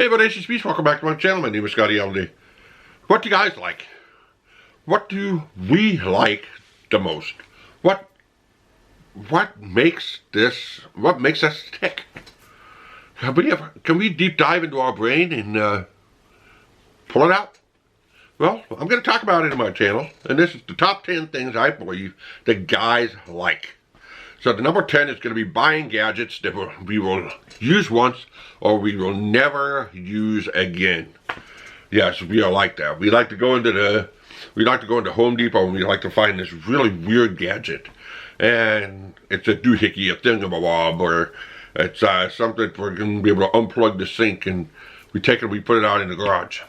Hey, Bodacious Beast, welcome back to my channel. My name is ScottyAllenDay. What do you guys like? What do we like the most? What makes us tick? Can we deep dive into our brain and pull it out? Well, I'm going to talk about it in my channel, and this is the top 10 things I believe that guys like. So the number 10 is going to be buying gadgets that we will use once or we will never use again. Yes, we are like that. We like to go into Home Depot and we like to find this really weird gadget. And it's a doohickey, a thingamabob, or it's something we're going to be able to unplug the sink, and we take it and we put it out in the garage.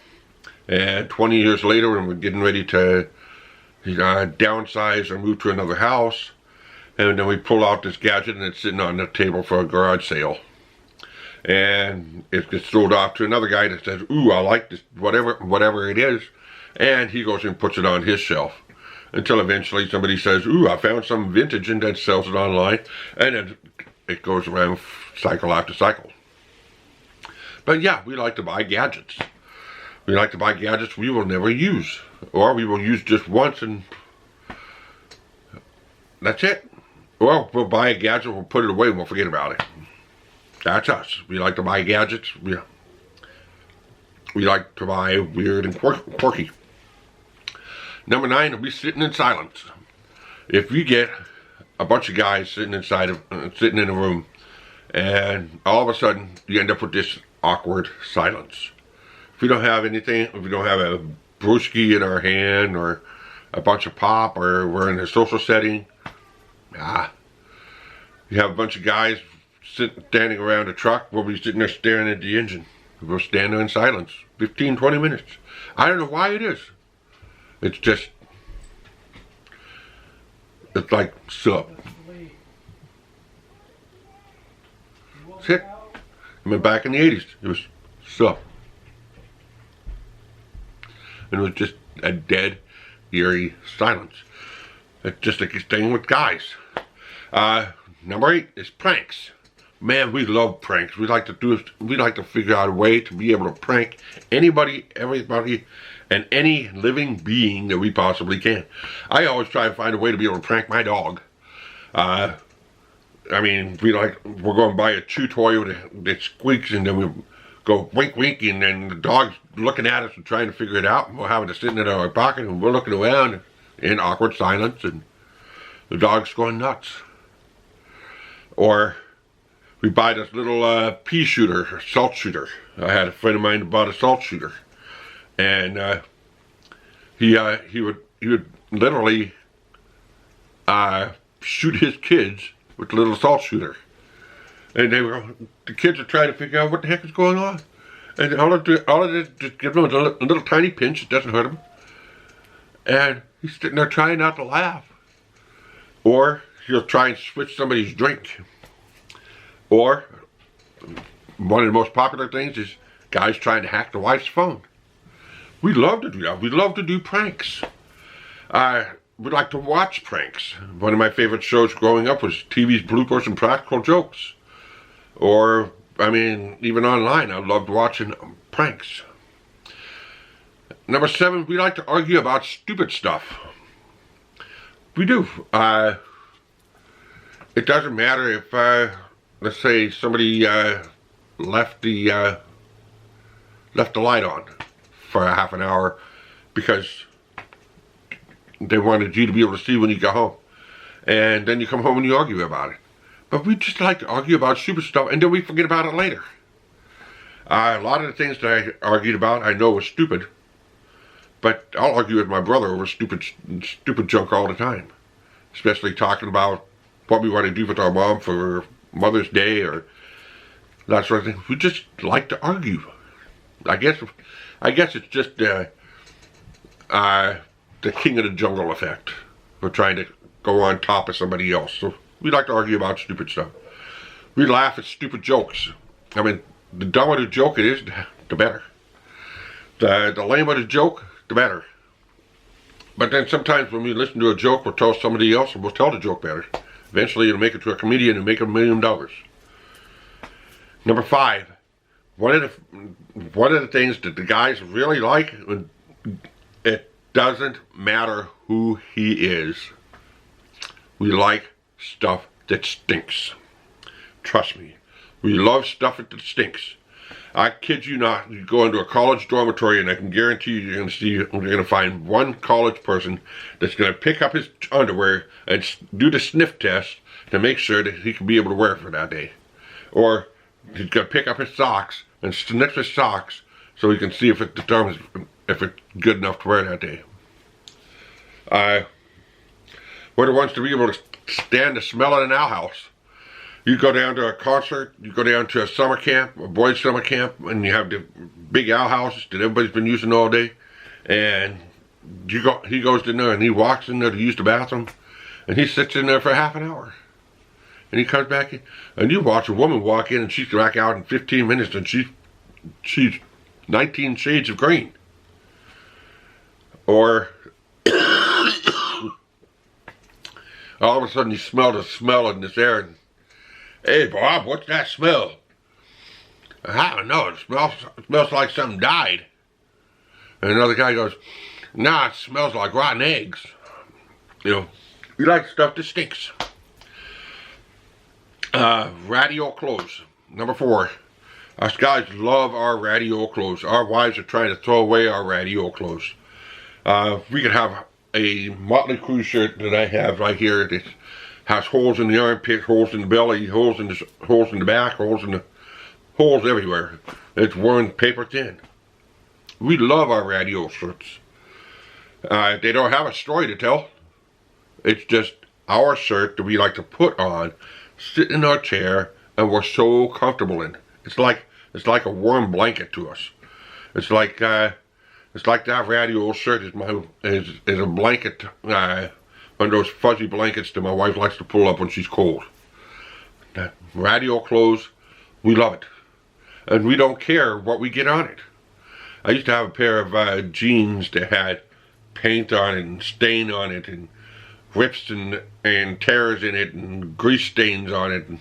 And 20 years later, when we're getting ready to downsize or move to another house, and then we pull out this gadget and it's sitting on the table for a garage sale. And it gets sold off to another guy that says, ooh, I like this, whatever it is. And he goes and puts it on his shelf. Until eventually somebody says, ooh, I found some vintage, and then sells it online. And then it goes around cycle after cycle. But yeah, we like to buy gadgets. We like to buy gadgets we will never use. Or we will use just once and that's it. Well, we'll buy a gadget, we'll put it away, and we'll forget about it. That's us. We like to buy gadgets. We like to buy weird and quirky. Number 9, we'll be sitting in silence. If you get a bunch of guys sitting in a room, and all of a sudden you end up with this awkward silence. If we don't have anything, if we don't have a brewski in our hand, or a bunch of pop, or we're in a social setting, you have a bunch of guys standing around a truck, we'll be sitting there staring at the engine. We'll stand there in silence, 15, 20 minutes. I don't know why it is. It's like, sup. That's it. I mean, back in the 80s, it was sup. And it was just a dead, eerie silence. It's just like a thing with guys. Number 8 is pranks. Man, we love pranks. We like to figure out a way to be able to prank anybody, everybody, and any living being that we possibly can. I always try to find a way to be able to prank my dog. I mean, we're going to buy a chew toy that squeaks, and then we go wink wink, and then the dog's looking at us and trying to figure it out, and we'll have it sitting in our pocket, and we're looking around in awkward silence, and the dog's going nuts. Or we buy this little pea shooter, or salt shooter. I had a friend of mine that bought a salt shooter, and he would literally shoot his kids with the little salt shooter. And the kids are trying to figure out what the heck is going on. And all it is just give them a little tiny pinch. It doesn't hurt them. And he's sitting there trying not to laugh. Or he'll try and switch somebody's drink. Or one of the most popular things is guys trying to hack the wife's phone. We love to do that. We love to do pranks. We like to watch pranks. One of my favorite shows growing up was TV's Bloopers and Practical Jokes. Or, I mean, even online, I loved watching pranks. Number 7, we like to argue about stupid stuff. We do. It doesn't matter if, let's say somebody left the light on for a half an hour because they wanted you to be able to see when you go home. And then you come home and you argue about it. But we just like to argue about stupid stuff, and then we forget about it later. A lot of the things that I argued about, I know was stupid. But I'll argue with my brother over stupid junk all the time. Especially talking about what we want to do with our mom for Mother's Day or that sort of thing. We just like to argue. I guess it's just the king of the jungle effect. We're trying to go on top of somebody else. So we like to argue about stupid stuff. We laugh at stupid jokes. I mean, the dumber the joke it is, the better. The lamer the joke, the better. But then sometimes when we listen to a joke, we'll tell somebody else and we'll tell the joke better. Eventually it'll make it to a comedian and make $1 million. Number 5, one of the things that the guys really like, it doesn't matter who he is. We like stuff that stinks. Trust me. We love stuff that stinks. I kid you not, you go into a college dormitory and I can guarantee you're going to find one college person that's going to pick up his underwear and do the sniff test to make sure that he can be able to wear it for that day. Or he's going to pick up his socks and sniff his socks so he can see if it determines if it's good enough to wear that day. We're the ones to be able to stand the smell of an outhouse. You go down to a concert, you go down to a summer camp, a boys' summer camp, and you have the big outhouses that everybody's been using all day. And he goes in there and he walks in there to use the bathroom, and he sits in there for half an hour. And he comes back in, and you watch a woman walk in and she's back out in 15 minutes and she's 19 shades of green. Or all of a sudden you smell the smell in this air. And, hey Bob, what's that smell? I don't know, it smells like something died. And another guy goes, nah, it smells like rotten eggs. You know, we like stuff that stinks. Radio clothes. Number 4. Us guys love our radio clothes. Our wives are trying to throw away our radio clothes. We could have a Motley Crue shirt that I have right here that has holes in the armpit, holes in the belly, holes in the back, holes everywhere. It's worn paper thin. We love our radio shirts. They don't have a story to tell. It's just our shirt that we like to put on, sit in our chair, and we're so comfortable in. It's like a warm blanket to us. It's like that radio shirt is a blanket. One of those fuzzy blankets that my wife likes to pull up when she's cold. That radio clothes, we love it. And we don't care what we get on it. I used to have a pair of jeans that had paint on it and stain on it and rips and tears in it and grease stains on it. And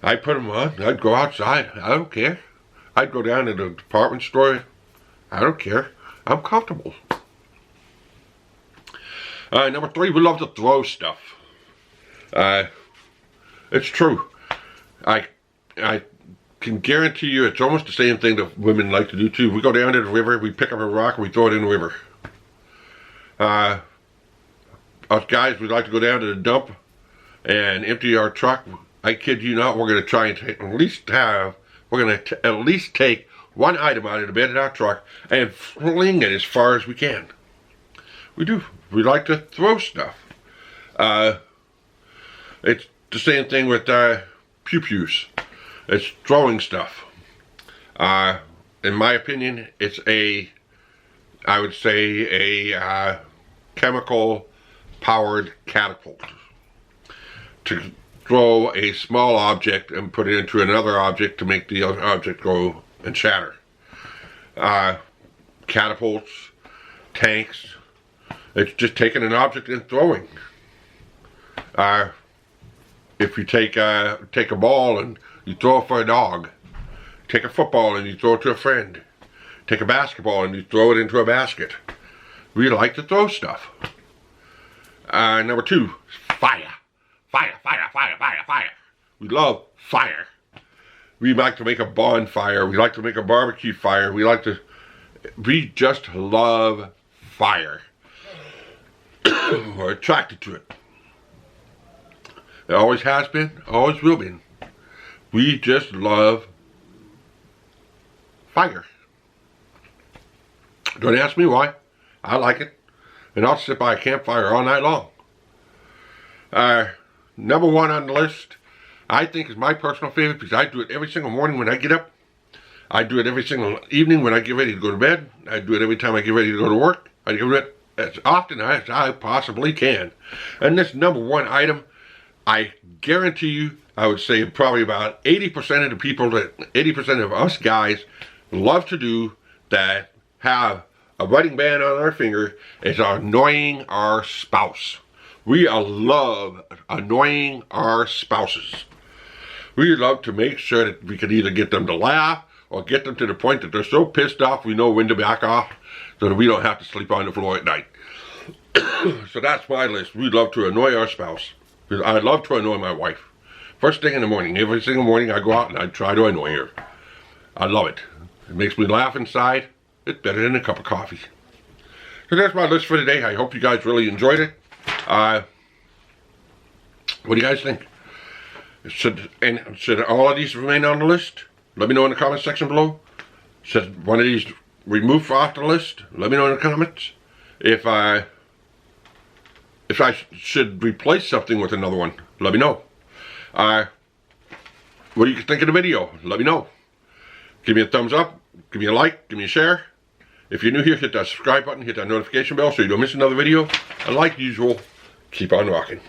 I'd put them on. I'd go outside. I don't care. I'd go down to the department store. I don't care. I'm comfortable. Number 3, we love to throw stuff. It's true. I can guarantee you it's almost the same thing that women like to do too. We go down to the river, we pick up a rock, and we throw it in the river. Us guys, we like to go down to the dump and empty our truck. I kid you not, we're going to try and at least take one item out of the bed of our truck and fling it as far as we can. We do. We like to throw stuff. It's the same thing with pew-pews. It's throwing stuff. In my opinion, it's I would say a chemical-powered catapult. To throw a small object and put it into another object to make the other object go and shatter. Catapults, tanks, it's just taking an object and throwing. If you take a ball and you throw it for a dog, take a football and you throw it to a friend, take a basketball and you throw it into a basket. We like to throw stuff. Number 2, fire. Fire, fire, fire, fire, fire. We love fire. We like to make a bonfire. We like to make a barbecue fire. We just love fire. We're attracted to it. It always has been, always will be. We just love fire. Don't ask me why. I like it. And I'll sit by a campfire all night long. Number 1 on the list, I think is my personal favorite because I do it every single morning when I get up. I do it every single evening when I get ready to go to bed. I do it every time I get ready to go to work. I do it as often as I possibly can. And this number 1 item, I guarantee you, I would say probably about 80% of the people, 80% of us guys love to do that have a wedding band on our finger is annoying our spouse. We love annoying our spouses. We love to make sure that we can either get them to laugh or get them to the point that they're so pissed off we know when to back off so that we don't have to sleep on the floor at night. So that's my list. We love to annoy our spouse. I love to annoy my wife. First thing in the morning, every single morning I go out and I try to annoy her. I love it. It makes me laugh inside. It's better than a cup of coffee. So that's my list for today. I hope you guys really enjoyed it. What do you guys think? Should all of these remain on the list? Let me know in the comment section below. Should one of these remove off the list? Let me know in the comments. If I should replace something with another one, let me know. What do you think of the video? Let me know. Give me a thumbs up, give me a like, give me a share. If you're new here, hit that subscribe button, hit that notification bell so you don't miss another video. And like usual, keep on rocking.